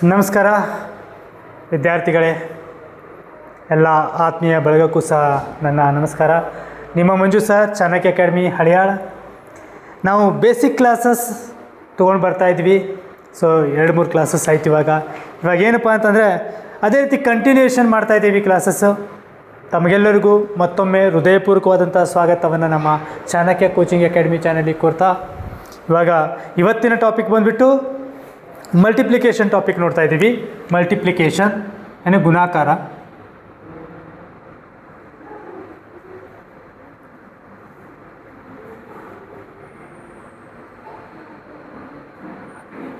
ನಮಸ್ಕಾರ ವಿದ್ಯಾರ್ಥಿಗಳೇ, ಎಲ್ಲ ಆತ್ಮೀಯ ಬಳಗಕ್ಕೂ ಸಹ ನನ್ನ ನಮಸ್ಕಾರ. ನಿಮ್ಮ ಮಂಜು ಸರ್, ಚಾಣಕ್ಯ ಅಕಾಡೆಮಿ ಹಳಿಯಾಳ. ನಾವು ಬೇಸಿಕ್ ಕ್ಲಾಸಸ್ ತೊಗೊಂಡು ಬರ್ತಾಯಿದ್ವಿ. ಸೊ 2-3 ಕ್ಲಾಸಸ್ ಆಯ್ತು. ಇವಾಗ ಏನಪ್ಪ ಅಂತಂದರೆ ಅದೇ ರೀತಿ ಕಂಟಿನ್ಯೂಯೇಷನ್ ಮಾಡ್ತಾಯಿದ್ದೀವಿ ಕ್ಲಾಸಸ್ಸು. ತಮಗೆಲ್ಲರಿಗೂ ಮತ್ತೊಮ್ಮೆ ಹೃದಯಪೂರ್ವಕವಾದಂಥ ಸ್ವಾಗತವನ್ನು ನಮ್ಮ ಚಾಣಕ್ಯ ಕೋಚಿಂಗ್ ಅಕಾಡೆಮಿ ಚಾನಲಿಗೆ ಕೊಡ್ತಾ, ಇವತ್ತಿನ ಟಾಪಿಕ್ ಬಂದುಬಿಟ್ಟು ಮಲ್ಟಿಪ್ಲಿಕೇಶನ್ ಟಾಪಿಕ್ ನೋಡ್ತಾ ಇದ್ದೀವಿ. ಮಲ್ಟಿಪ್ಲಿಕೇಶನ್ ಅಂದರೆ ಗುಣಾಕಾರ.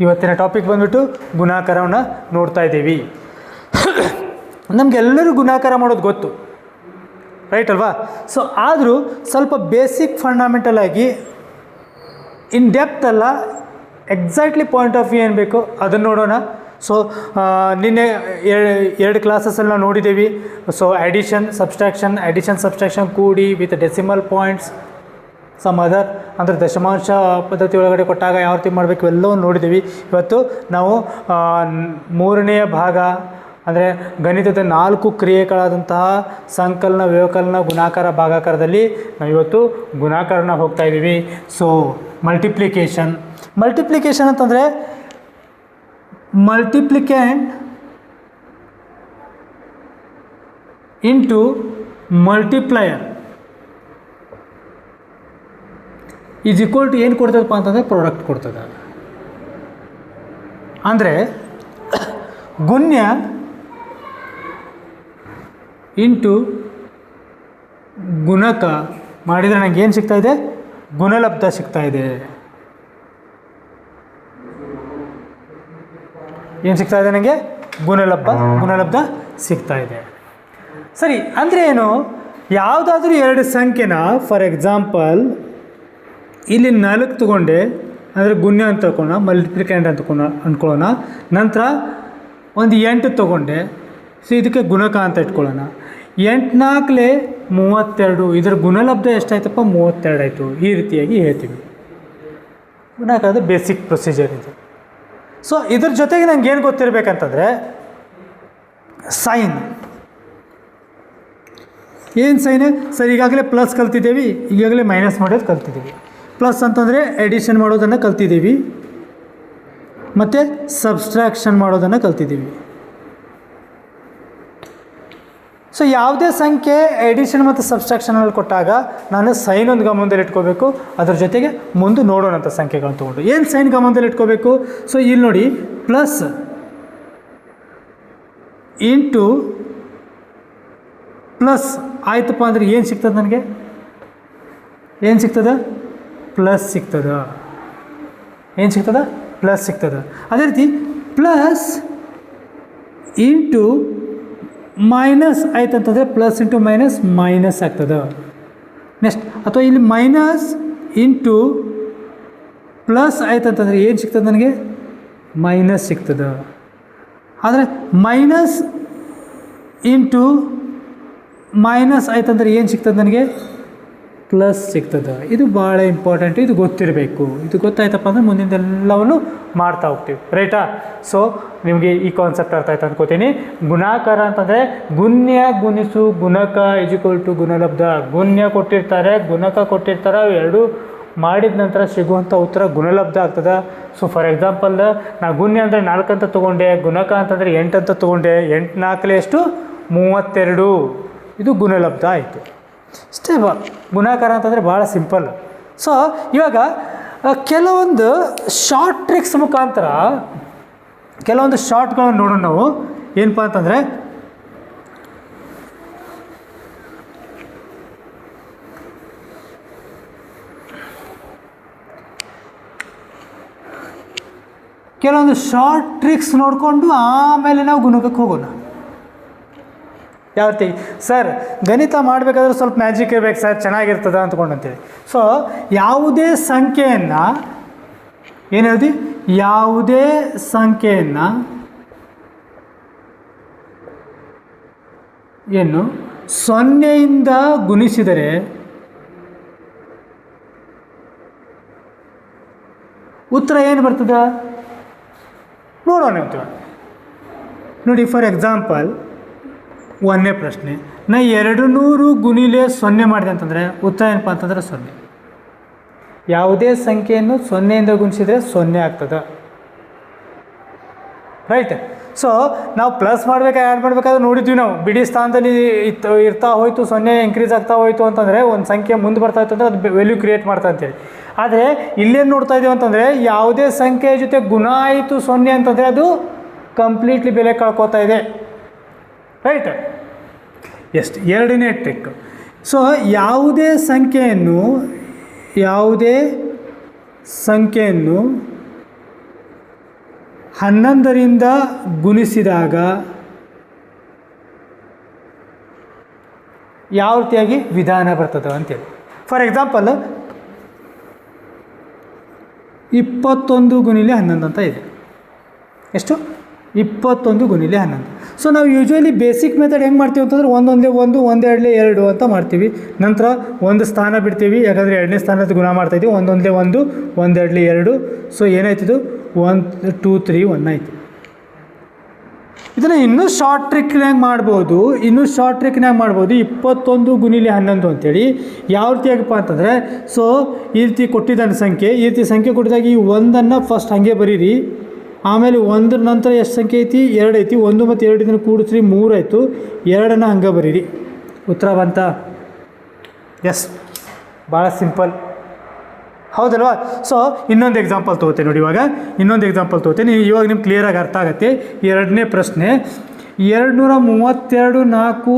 ಇವತ್ತಿನ ಟಾಪಿಕ್ ಬಂದುಬಿಟ್ಟು ಗುಣಾಕಾರವನ್ನು ನೋಡ್ತಾ ಇದ್ದೀವಿ. ನಮಗೆಲ್ಲರೂ ಗುಣಾಕಾರ ಮಾಡೋದು ಗೊತ್ತು, ರೈಟ್ ಅಲ್ವಾ? ಸೊ ಆದರೂ ಸ್ವಲ್ಪ ಬೇಸಿಕ್ ಫಂಡಮೆಂಟಲ್ ಆಗಿ ಇನ್ ಡೆಪ್ತ್ ಅಲ್ಲ, ಎಕ್ಸಾಕ್ಟ್ಲಿ ಪಾಯಿಂಟ್ ಆಫ್ ವ್ಯೂ ಏನು ಬೇಕು ಅದನ್ನು ನೋಡೋಣ. ಸೊ ನಿನ್ನೆ 2 ಕ್ಲಾಸಸ್ಸಲ್ಲಿ ನಾವು ನೋಡಿದ್ದೀವಿ. ಸೊ ಅಡಿಷನ್ ಸಬ್ಸ್ಟ್ರಾಕ್ಷನ್ ಕೂಡಿ with decimal points some other, ಅಂದರೆ ದಶಮಾಂಶ ಪದ್ಧತಿ ಒಳಗಡೆ ಕೊಟ್ಟಾಗ ಯಾವ ರೀತಿ ಮಾಡಬೇಕು ಎಲ್ಲವೂ ನೋಡಿದ್ದೀವಿ. ಇವತ್ತು ನಾವು 3ನೇ ಭಾಗ ಅಂದರೆ ಗಣಿತದ 4 ಕ್ರಿಯೆಗಳಾದಂತಹ ಸಂಕಲನ, ವ್ಯವಕಲನ, ಗುಣಾಕಾರ, ಭಾಗಾಕಾರದಲ್ಲಿ ನಾವಿವತ್ತು ಗುಣಾಕಾರನ ಹೋಗ್ತಾ ಇದ್ದೀವಿ. ಸೊ ಮಲ್ಟಿಪ್ಲಿಕೇಶನ್ ಅಂತಂದರೆ multiplicand into multiplier is equal to ಏನು ಕೊಡ್ತದಪ್ಪ ಅಂತಂದರೆ ಪ್ರಾಡಕ್ಟ್ ಕೊಡ್ತದೆ. ಅಂದರೆ ಗುಣ್ಯ ಇಂಟು ಗುಣಕ ಮಾಡಿದರೆ ನನಗೆ ಏನು ಸಿಗ್ತಾಯಿದೆ? ಗುಣಲಬ್ಧ ಸಿಗ್ತಾಯಿದೆ. ಏನು ಸಿಗ್ತಾಯಿದೆ ನನಗೆ? ಗುಣಲಬ್ಧ ಸಿಗ್ತಾಯಿದೆ. ಸರಿ, ಅಂದರೆ ಏನು? ಯಾವುದಾದ್ರೂ 2 ಸಂಖ್ಯೆನ, ಫಾರ್ ಎಕ್ಸಾಂಪಲ್ ಇಲ್ಲಿ 4 ತೊಗೊಂಡೆ ಅಂದರೆ ಗುಣ್ಯ ಅಂತ ತಗೊಳ್ಳೋಣ, ಮಲ್ಟಿಪ್ಲಿಕ್ಯಾಂಟ್ ಅಂತ ಅಂದ್ಕೊಳ್ಳೋಣ. ನಂತರ ಒಂದು 8 ತೊಗೊಂಡೆ, ಸೊ ಇದಕ್ಕೆ ಗುಣಕ ಅಂತ ಇಟ್ಕೊಳ್ಳೋಣ. 8×4 32, ಇದರ ಗುಣಲಬ್ಧ ಎಷ್ಟಾಯ್ತಪ್ಪ? 32 ಆಯಿತು. ಈ ರೀತಿಯಾಗಿ ಹೇಳ್ತೀವಿ. ಗುಣಾಕಾರದ ಬೇಸಿಕ್ ಪ್ರೊಸೀಜರ್ ಇದು. ಸೊ ಇದ್ರ ಜೊತೆಗೆ ನಂಗೆ ಏನು ಗೊತ್ತಿರಬೇಕಂತಂದರೆ ಸೈನ್. ಏನು ಸೈನ್? ಸರ್ ಈಗಾಗಲೇ ಪ್ಲಸ್ ಕಲ್ತಿದ್ದೀವಿ, ಈಗಾಗಲೇ ಮೈನಸ್ ಮಾಡೋದು ಕಲ್ತಿದ್ದೀವಿ. ಪ್ಲಸ್ ಅಂತಂದರೆ ಎಡಿಷನ್ ಮಾಡೋದನ್ನು ಕಲ್ತಿದ್ದೀವಿ, ಮತ್ತು ಸಬ್ಸ್ಟ್ರಾಕ್ಷನ್ ಮಾಡೋದನ್ನು ಕಲ್ತಿದ್ದೀವಿ. ಸೊ ಯಾವುದೇ ಸಂಖ್ಯೆ ಎಡಿಷನ್ ಮತ್ತು ಸಬ್ಸ್ಟ್ರಾಕ್ಷನಲ್ಲಿ ಕೊಟ್ಟಾಗ ನಾನು ಸೈನ್ ಒಂದು ಗಮನದಲ್ಲಿ ಇಟ್ಕೋಬೇಕು. ಅದರ ಜೊತೆಗೆ ಮುಂದೆ ನೋಡೋಣಂಥ ಸಂಖ್ಯೆಗಳನ್ನು ತೊಗೊಂಡು ಏನು ಸೈನ್ ಗಮನದಲ್ಲಿ ಇಟ್ಕೋಬೇಕು? ಸೊ ಇಲ್ಲಿ ನೋಡಿ, ಪ್ಲಸ್ ಇಂಟು ಪ್ಲಸ್ ಆಯ್ತಪ್ಪ ಅಂದರೆ ಏನು ಸಿಗ್ತದೆ ನನಗೆ? ಏನು ಸಿಗ್ತದೆ? ಪ್ಲಸ್ ಸಿಗ್ತದೆ. ಏನು ಸಿಗ್ತದೆ? ಪ್ಲಸ್ ಸಿಗ್ತದೆ. ಅದೇ ರೀತಿ ಪ್ಲಸ್ ಇಂಟು ಮೈನಸ್ ಆಯ್ತಂತಂದರೆ ಪ್ಲಸ್ ಇಂಟು ಮೈನಸ್ ಆಗ್ತದೆ. ನೆಕ್ಸ್ಟ್, ಅಥವಾ ಇಲ್ಲಿ ಮೈನಸ್ ಇಂಟು ಪ್ಲಸ್ ಆಯ್ತಂತಂದರೆ ಏನು ಸಿಗ್ತದೆ ನನಗೆ? ಮೈನಸ್ ಸಿಗ್ತದೆ. ಆದರೆ ಮೈನಸ್ ಇಂಟು ಮೈನಸ್ ಆಯ್ತಂದ್ರೆ ಏನು ಸಿಗ್ತದೆ ನನಗೆ? ಪ್ಲಸ್ ಸಿಗ್ತದೆ. ಇದು ಭಾಳ ಇಂಪಾರ್ಟೆಂಟ್, ಇದು ಗೊತ್ತಿರಬೇಕು. ಇದು ಗೊತ್ತಾಯ್ತಪ್ಪ ಅಂದರೆ ಮುಂದಿಂದೆಲ್ಲವನ್ನು ಮಾಡ್ತಾ ಹೋಗ್ತೀವಿ, ರೈಟಾ? ಸೊ ನಿಮಗೆ ಈ ಕಾನ್ಸೆಪ್ಟ್ ಅರ್ಥ ಆಯ್ತು ಅನ್ಕೋತೀನಿ. ಗುಣಾಕಾರ ಅಂತಂದರೆ ಗುಣ್ಯ ಗುಣಿಸು ಗುಣಕ ಈಕ್ವಲ್ ಟು ಗುಣಲಬ್ಧ. ಗುಣ್ಯ ಕೊಟ್ಟಿರ್ತಾರೆ, ಗುಣಕ ಕೊಟ್ಟಿರ್ತಾರೆ, ಎರಡೂ ಮಾಡಿದ ನಂತರ ಸಿಗುವಂಥ ಉತ್ತರ ಗುಣಲಬ್ಧ ಆಗ್ತದೆ. ಸೊ ಫಾರ್ ಎಕ್ಸಾಂಪಲ್ ನಾ ಗುಣ್ಯ ಅಂದರೆ 4 ಅಂತ ತೊಗೊಂಡೆ, ಗುಣಕ ಅಂತಂದರೆ 8 ಅಂತ ತೊಗೊಂಡೆ. 8×4 ಎಷ್ಟು? 32. ಇದು ಗುಣಲಬ್ಧ ಆಯಿತು. ಇಷ್ಟೇ. ಗುಣಾಕಾರ ಅಂತಂದರೆ ಭಾಳ ಸಿಂಪಲ್. ಸೊ ಇವಾಗ ಕೆಲವೊಂದು ಶಾರ್ಟ್ ಟ್ರಿಕ್ಸ್ ಮುಖಾಂತರ ಕೆಲವೊಂದು ಶಾರ್ಟ್ಗಳನ್ನು ನೋಡೋಣ ನಾವು. ಏನಪ್ಪ ಅಂತಂದರೆ ಕೆಲವೊಂದು ಶಾರ್ಟ್ ಟ್ರಿಕ್ಸ್ ನೋಡಿಕೊಂಡು ಆಮೇಲೆ ನಾವು ಗುಣಕಕ್ಕೆ ಹೋಗೋಣ. ಯಾವ ರೀತಿ? ಸರ್ ಗಣಿತ ಮಾಡಬೇಕಾದ್ರೆ ಸ್ವಲ್ಪ ಮ್ಯಾಜಿಕ್ ಇರಬೇಕು ಸರ್, ಚೆನ್ನಾಗಿರ್ತದೆ ಅಂದ್ಕೊಂಡಂತೇಳಿ. ಸೊ ಯಾವುದೇ ಸಂಖ್ಯೆಯನ್ನು ಏನು ಹೇಳ್ತೀವಿ? ಯಾವುದೇ ಸಂಖ್ಯೆಯನ್ನು ಏನು 0ಯಿಂದ ಗುಣಿಸಿದರೆ ಉತ್ತರ ಏನು ಬರ್ತದೆ ನೋಡೋಣ. ನೋಡಿ ಫಾರ್ ಎಕ್ಸಾಂಪಲ್ 1ನೇ ಪ್ರಶ್ನೆ, ನಾ 200 ಗುಣಿಲೆ 0 ಮಾಡಿದೆ ಅಂತಂದರೆ ಉತ್ತರ ಏನಪ್ಪ ಅಂತಂದರೆ 0. ಯಾವುದೇ ಸಂಖ್ಯೆಯನ್ನು 0ಇಂದ ಗುಣಿಸಿದರೆ 0 ಆಗ್ತದೆ, ರೈಟ್. ಸೊ ನಾವು ಪ್ಲಸ್ ಮಾಡಬೇಕಾ ಆ್ಯಡ್ ಮಾಡಬೇಕಾದ್ರೆ ನೋಡಿದ್ವಿ ನಾವು, ಬಿಡಿ ಸ್ಥಾನದಲ್ಲಿ ಇರ್ತಾ ಹೋಯಿತು, 0 ಇನ್ಕ್ರೀಸ್ ಆಗ್ತಾ ಹೋಯಿತು ಅಂತಂದರೆ ಒಂದು ಸಂಖ್ಯೆ ಮುಂದೆ ಬರ್ತಾ ಇತ್ತು ಅಂದರೆ ಅದು ವ್ಯಾಲ್ಯೂ ಕ್ರಿಯೇಟ್ ಮಾಡ್ತಾ ಅಂತೇಳಿ. ಆದರೆ ಇಲ್ಲೇನು ನೋಡ್ತಾ ಇದ್ದೀವಿ ಅಂತಂದರೆ ಯಾವುದೇ ಸಂಖ್ಯೆ ಜೊತೆ ಗುಣ ಆಯಿತು 0 ಅಂತಂದರೆ ಅದು ಕಂಪ್ಲೀಟ್ಲಿ ಬೆಲೆ ಕಳ್ಕೊತಾ ಇದೆ, ರೈಟ್. ಎಷ್ಟು 2ನೇ ಟ್ರಿಕ್. ಸೊ ಯಾವುದೇ ಸಂಖ್ಯೆಯನ್ನು 11ರಿಂದ ಗುಣಿಸಿದಾಗ ಯಾವ ರೀತಿಯಾಗಿ ವಿಧಾನ ಬರ್ತದೆ ಅಂತೇಳಿ. ಫಾರ್ ಎಕ್ಸಾಂಪಲ್ 21 ಗುಣಿಲೆ 11 ಅಂತ ಇದೆ. ಎಷ್ಟು? 21 ಗುಣಿಲೆ 11. ಸೊ ನಾವು ಯೂಶ್ವಲಿ ಬೇಸಿಕ್ ಮೆಥಡ್ ಹೆಂಗೆ ಮಾಡ್ತೀವಿ ಅಂತಂದ್ರೆ 1 1 1 1 2 2 ಅಂತ ಮಾಡ್ತೀವಿ. ನಂತರ ಒಂದು ಸ್ಥಾನ ಬಿಡ್ತೀವಿ, ಯಾಕಂದರೆ 2ನೇ ಸ್ಥಾನದ ಗುಣ ಮಾಡ್ತಾಯಿದ್ದೀವಿ. 1 1 1 1 2 2. ಸೊ ಏನಾಯ್ತಿದು 1 2 3 1 ಆಯಿತು. ಇದನ್ನು ಇನ್ನೂ ಶಾರ್ಟ್ ಟ್ರಿಕ್ನಾಗ ಮಾಡ್ಬೋದು, 21 ಗುಣಿಲೆ 11 ಅಂತೇಳಿ. ಯಾವ ರೀತಿಯಾಗಪ್ಪ ಅಂತಂದರೆ, ಸೊ ಈ ರೀತಿ ಕೊಟ್ಟಿದ್ದಾನೆ ಸಂಖ್ಯೆ, ಈ ರೀತಿ ಸಂಖ್ಯೆ ಕೊಟ್ಟಿದಾಗ ಈ 1ಅನ್ನು ಫಸ್ಟ್ ಹಾಗೆ ಬರೀರಿ. ಆಮೇಲೆ 1 ನಂತರ ಎಷ್ಟು ಸಂಖ್ಯೆ ಐತಿ? 2 ಐತಿ. 1 ಮತ್ತು 2 ಇದನ್ನು ಕೂಡಿಸ್ರಿ 3 ಆಯಿತು. 2ಅನ್ನು ಹಂಗೆ ಬರೀರಿ. ಉತ್ತರ ಬಂತ? ಎಸ್, ಭಾಳ ಸಿಂಪಲ್ ಹೌದಲ್ವಾ? ಸೊ ಇನ್ನೊಂದು ಎಕ್ಸಾಂಪಲ್ ತೊಗೋತೀನಿ ನೋಡಿ. ಇವಾಗ ಇನ್ನೊಂದು ಎಕ್ಸಾಂಪಲ್ ತೊಗೋತೀನಿ, ಇವಾಗ ನಿಮ್ಗೆ ಕ್ಲಿಯರಾಗಿ ಅರ್ಥ ಆಗುತ್ತೆ. 2ನೇ ಪ್ರಶ್ನೆ, 232 4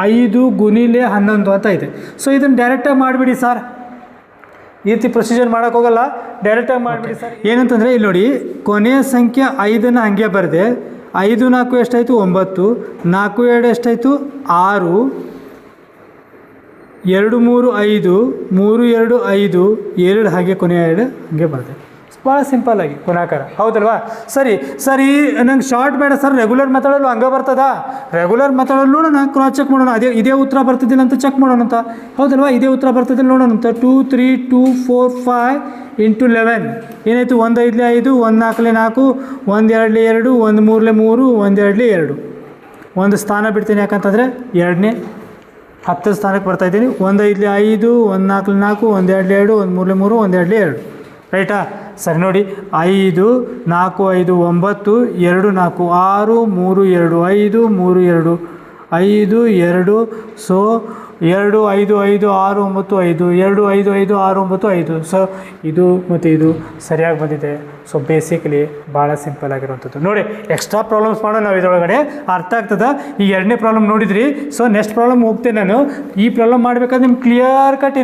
5 ಗುಣಿಲೆ 11 ಅಂತ ಇದೆ. ಸೊ ಇದನ್ನು ಡೈರೆಕ್ಟಾಗಿ ಮಾಡಿಬಿಡಿ ಸರ್, ಈ ರೀತಿ ಪ್ರೊಸೀಜರ್ ಮಾಡೋಕ್ಕೆ ಹೋಗಲ್ಲ, ಡೈರೆಕ್ಟಾಗಿ ಮಾಡಿಬಿಡಿ ಸರ್. ಏನಂತಂದರೆ ಇಲ್ಲಿ ನೋಡಿ, ಕೊನೆಯ ಸಂಖ್ಯೆ 5ಅನ್ನು ಹಾಗೆ ಬರೆದೆ. 5 4 ಎಷ್ಟಾಯಿತು? 9. 4 2 ಎಷ್ಟಾಯಿತು? 6. 2 3 5, 3 2 5, 2 ಹಾಗೆ ಕೊನೆಯ 2 ಹಾಗೆ ಬರ್ತದೆ. ಭಾಳ ಸಿಂಪಲ್ಲಾಗಿ ಗುಣಾಕಾರ ಹೌದಲ್ವಾ? ಸರಿ ನಂಗೆ ಶಾರ್ಟ್ ಬೇಡ ಸರ್, ರೆಗ್ಯುಲರ್ ಮೆಥಡಲ್ಲೂ ಹಂಗೆ ಬರ್ತದಾ? ರೆಗ್ಯುಲರ್ ಮೆಥಡಲ್ಲಿ ನೋಡೋಣ, ಕ್ರಾಸ್ ಚೆಕ್ ಮಾಡೋಣ. ಇದೇ ಉತ್ತರ ಬರ್ತಿದ್ದಿಲ್ಲ ಅಂತ ಚೆಕ್ ಮಾಡೋಣ ಅಂತ, ಹೌದಲ್ವಾ? ಇದೇ ಉತ್ತರ ಬರ್ತಿದ್ದಿಲ್ಲ ನೋಡೋಣ ಅಂತ. 2 3 2 4 5 × 11 ಏನಾಯಿತು? 1 5 5, 1 4 4, 1 2 2, 1 3 3, 1 2 2. ಒಂದು ಸ್ಥಾನ ಬಿಡ್ತೀನಿ, ಯಾಕಂತಂದರೆ 2ನೇ 10 ಸ್ಥಾನಕ್ಕೆ ಬರ್ತಾಯಿದ್ದೀನಿ. 1 5 5, 1 4 4, 1 2 2, 1 3 3, 1 2 2, ರೈಟಾ? ಸರಿ ನೋಡಿ, 5 4 5 9, 2 4 6, 3 2 5, 3 2 5 2. ಸೊ 2 5 5 6 9 5, 2 5 5 6 9 5. ಸೊ ಇದು ಮತ್ತು ಇದು ಸರಿಯಾಗಿ ಬಂದಿದೆ. ಸೊ ಬೇಸಿಕಲಿ ಭಾಳ ಸಿಂಪಲ್ ಆಗಿರುವಂಥದ್ದು. ನೋಡಿ, ಎಕ್ಸ್ಟ್ರಾ ಪ್ರಾಬ್ಲಮ್ಸ್ ಮಾಡೋ ನಾವು ಇದರೊಳಗಡೆ ಅರ್ಥ ಆಗ್ತದೆ. ಈ 2ನೇ ಪ್ರಾಬ್ಲಮ್ ನೋಡಿದ್ರಿ. ಸೊ ನೆಕ್ಸ್ಟ್ ಪ್ರಾಬ್ಲಮ್ ಹೋಗ್ತೇನೆ ನಾನು. ಈ ಪ್ರಾಬ್ಲಮ್ ಮಾಡಬೇಕಾದ್ರೆ ನಿಮ್ಗೆ ಕ್ಲಿಯರ್ ಕಟ್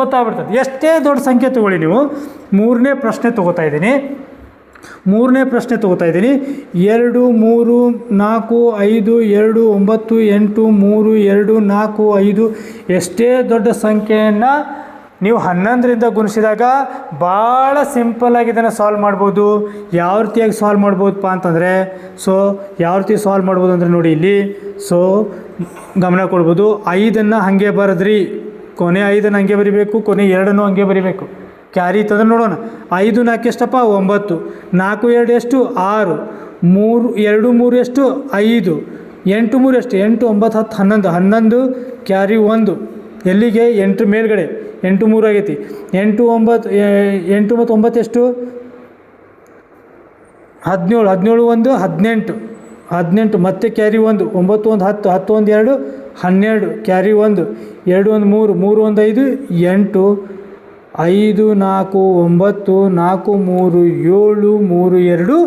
ಗೊತ್ತಾಗ್ಬಿಡ್ತದೆ. ಎಷ್ಟೇ ದೊಡ್ಡ ಸಂಖ್ಯೆ ತೊಗೊಳ್ಳಿ ನೀವು. 3ನೇ ಪ್ರಶ್ನೆ ತೊಗೋತಾ ಇದ್ದೀನಿ. 2 3 4 5 2 9 8 3 2 4 5. ಎಷ್ಟೇ ದೊಡ್ಡ ಸಂಖ್ಯೆಯನ್ನು ನೀವು 11ರಿಂದ ಗುಣಿಸಿದಾಗ ಭಾಳ ಸಿಂಪಲ್ಲಾಗಿ ಇದನ್ನು ಸಾಲ್ವ್ ಮಾಡ್ಬೋದು. ಯಾವ ರೀತಿಯಾಗಿ ಸಾಲ್ವ್ ಮಾಡ್ಬೋದಪ್ಪ ಅಂತಂದರೆ, ಸೊ ಯಾವ ರೀತಿ ಸಾಲ್ವ್ ಮಾಡ್ಬೋದು ಅಂದರೆ ನೋಡಿ ಇಲ್ಲಿ. ಸೊ ಗಮನ ಕೊಡ್ಬೋದು. 5ಅನ್ನು ಹಾಗೆ ಬರೆದ್ರಿ, ಕೊನೆ 5ಅನ್ನು ಹಾಗೆ ಬರಿಬೇಕು, ಕೊನೆ 2ಅನ್ನು ಹಾಗೆ ಬರಿಬೇಕು. ಕ್ಯಾರಿ ತಂದ್ರೆ ನೋಡೋಣ. 5 4 ಎಷ್ಟಪ್ಪ? 9. 4 2 ಎಷ್ಟು? 6. 3 2 3 ಎಷ್ಟು? 5. 8 3 ಎಷ್ಟು? 8 9 10 11. 11 ಕ್ಯಾರಿ 1 ಎಲ್ಲಿಗೆ? 8 ಮೇಲ್ಗಡೆ. 8 3 ಆಗೈತಿ. 8 9 ಮತ್ತು 9 ಎಷ್ಟು? 17. 17 1 18. 18 ಮತ್ತೆ ಕ್ಯಾರಿ 1. 9 1 10. 10 1 2 12 ಕ್ಯಾರಿ 1. 2 1 3. 3 1 5 8. 5 4 9 4 3 7 3 2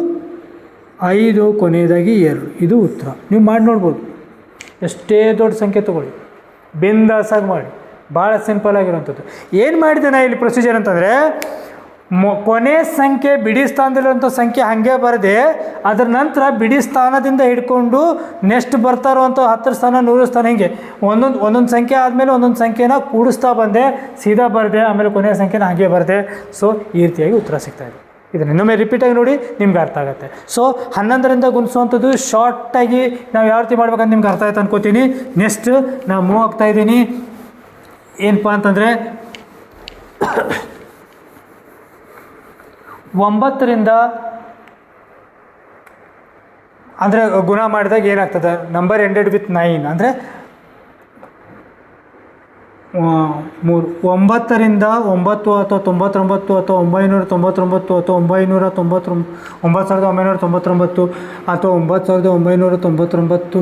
5 ಕೊನೆಯದಾಗಿ 2. ಇದು ಉತ್ತರ. ನೀವು ಮಾಡಿ ನೋಡ್ಬೋದು. ಎಷ್ಟೇ ದೊಡ್ಡ ಸಂಖ್ಯೆ ತೊಗೊಳ್ಳಿ, ಬಿಂದಾಸಾಗಿ ಮಾಡಿ. ಭಾಳ ಸಿಂಪಲ್ ಆಗಿರೋಂಥದ್ದು. ಏನು ಮಾಡಿದೆ ನಾ ಇಲ್ಲಿ ಪ್ರೊಸೀಜರ್ ಅಂತಂದರೆ, ಕೊನೆ ಸಂಖ್ಯೆ ಬಿಡಿ ಸ್ಥಾನದಲ್ಲಿರುವಂಥ ಸಂಖ್ಯೆ ಹಾಗೆ ಬರದೆ, ಅದರ ನಂತರ ಬಿಡಿ ಸ್ಥಾನದಿಂದ ಹಿಡ್ಕೊಂಡು ನೆಕ್ಸ್ಟ್ ಬರ್ತಾ ಇರುವಂಥ 10 ಸ್ಥಾನ 100 ಸ್ಥಾನ ಹಿಂಗೆ ಒಂದೊಂದು ಸಂಖ್ಯೆ ಆದಮೇಲೆ ಒಂದೊಂದು ಸಂಖ್ಯೆನ ಕೂಡಿಸ್ತಾ ಬಂದೆ, ಸೀದಾ ಬರದೆ, ಆಮೇಲೆ ಕೊನೆಯ ಸಂಖ್ಯೆನ ಹಾಗೆ ಬರದೆ. ಸೊ ಈ ರೀತಿಯಾಗಿ ಉತ್ತರ ಸಿಗ್ತಾಯಿದೆ. ಇದನ್ನು ಇನ್ನೊಮ್ಮೆ ರಿಪೀಟಾಗಿ ನೋಡಿ, ನಿಮ್ಗೆ ಅರ್ಥ ಆಗುತ್ತೆ. ಸೊ 11ರಿಂದ ಗುಣಿಸುವಂಥದ್ದು ಶಾರ್ಟಾಗಿ ನಾವು ಯಾವ ರೀತಿ ಮಾಡ್ಬೇಕಂತ ನಿಮ್ಗೆ ಅರ್ಥ ಆಯ್ತು ಅನ್ಕೋತೀನಿ. ನೆಕ್ಸ್ಟ್ ನಾವು ಮೂವ್ ಆಗ್ತಾಯಿದ್ದೀನಿ. ಏನಪ್ಪ ಅಂತಂದರೆ 9ರಿಂದ ಅಂದರೆ ಗುಣ ಮಾಡಿದಾಗ ಏನಾಗ್ತದೆ, ನಂಬರ್ ಎಂಡೆಡ್ ವಿತ್ 9 ಅಂದರೆ 9ರಿಂದ 9 ಅಥವಾ 99 ಅಥವಾ 999 ಅಥವಾ 9999 ಅಥವಾ 9999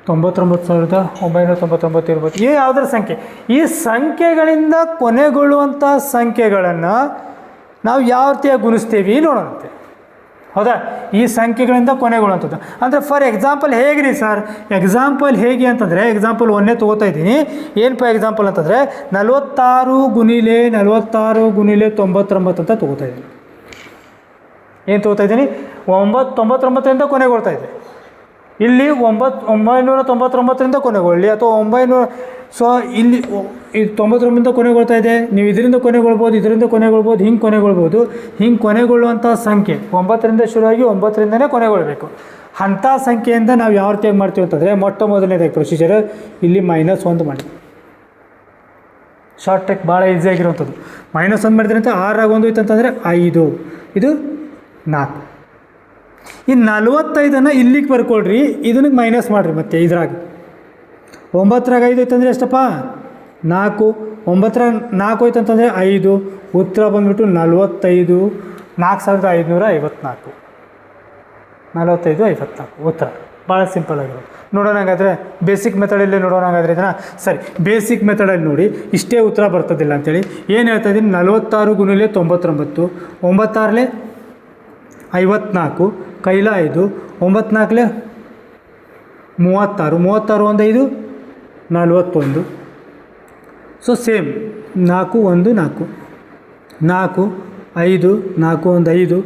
99,999 ಇರ್ಬೋದು. ಈ ಯಾವುದರ ಸಂಖ್ಯೆ, ಈ ಸಂಖ್ಯೆಗಳಿಂದ ಕೊನೆಗೊಳ್ಳುವಂಥ ಸಂಖ್ಯೆಗಳನ್ನು ನಾವು ಯಾವ ರೀತಿಯಾಗಿ ಗುಣಿಸ್ತೀವಿ ನೋಡೋಣಂತೆ. ಹೌದಾ, ಈ ಸಂಖ್ಯೆಗಳಿಂದ ಕೊನೆಗೊಳ್ಳುವಂಥದ್ದು ಅಂದರೆ ಫಾರ್ ಎಕ್ಸಾಂಪಲ್ ಹೇಗ್ರಿ ಸರ್, ಎಕ್ಸಾಂಪಲ್ ಹೇಗೆ ಅಂತಂದರೆ ಎಕ್ಸಾಂಪಲ್ ಒಂದೇ ತೊಗೋತಾ ಇದ್ದೀನಿ. ಏನಪ್ಪ ಎಕ್ಸಾಂಪಲ್ ಅಂತಂದರೆ 46 ಗುಣಿಲೆ 99 ಅಂತ ತೊಗೋತಾ ಇದ್ದೀನಿ. ಏನು ತೊಗೋತಾ ಇದ್ದೀನಿ, 99ರಿಂದ ಕೊನೆಗೊಳ್ತಾ ಇದೆ. ಇಲ್ಲಿ 999ರಿಂದ ಕೊನೆಗೊಳ್ಳಿ ಅಥವಾ 900. ಸೊ ಇಲ್ಲಿ 99ರಿಂದ ಕೊನೆಗೊಳ್ತಾ ಇದೆ, ನೀವು ಇದರಿಂದ ಕೊನೆಗೊಳ್ಬೋದು, ಇದರಿಂದ ಕೊನೆಗೊಳ್ಬೋದು, ಹಿಂಗೆ ಕೊನೆಗೊಳ್ಬೋದು. ಹಿಂಗೆ ಕೊನೆಗೊಳ್ಳುವಂಥ ಸಂಖ್ಯೆ 9ರಿಂದ ಶುರುವಾಗಿ 9ರಿಂದನೇ ಕೊನೆಗೊಳ್ಳಬೇಕು. ಅಂಥ ಸಂಖ್ಯೆಯಿಂದ ನಾವು ಯಾವ ರೀತಿಯಾಗಿ ಮಾಡ್ತೀವಿ ಅಂತಂದರೆ ಮೊಟ್ಟ ಮೊದಲನೇದಾಗಿ ಪ್ರೊಸೀಜರ್ ಇಲ್ಲಿ -1 ಮಾಡಿ. ಶಾರ್ಟ್ ಟ್ರಿಕ್ ಭಾಳ ಈಸಿಯಾಗಿರುವಂಥದ್ದು. -1 ಮಾಡಿದ್ರೆ ಅಂತ 6 1 ಇತ್ತು ಅಂತಂದರೆ 5, ಇದು 4. ಈ 45 ಇಲ್ಲಿಗೆ ಬರ್ಕೊಳ್ರಿ, ಇದನ್ನ ಮೈನಸ್ ಮಾಡಿರಿ ಮತ್ತೆ ಇದ್ರಾಗ. 9ರಾಗ 5 ಐತಂದರೆ ಎಷ್ಟಪ್ಪ, 4. 9ರಾಗ 4 ಹೋಯ್ತು ಅಂತಂದರೆ 5. ಉತ್ತರ ಬಂದುಬಿಟ್ಟು 45, 4554. 4554 ಉತ್ತರ. ಭಾಳ ಸಿಂಪಲ್ ಆಗಿರೋದು. ನೋಡೋಣ ಹಾಗಾದರೆ ಬೇಸಿಕ್ ಮೆಥಡಲ್ಲಿ ನೋಡೋಣ ಹಾಗಾದರೆ ಇದನ್ನು. ಸರಿ, ಬೇಸಿಕ್ ಮೆಥಡಲ್ಲಿ ನೋಡಿ ಇಷ್ಟೇ ಉತ್ತರ ಬರ್ತದಿಲ್ಲ ಅಂಥೇಳಿ ಏನು ಹೇಳ್ತಾ ಇದ್ದೀನಿ. 46 ಗುಣಿಲೆ 99, 9 54, ಕೈಲ 5, 9 4 36, 36 1 5 41. ಸೊ ಸೇಮ್ 4 1 4 4 5 4 1 5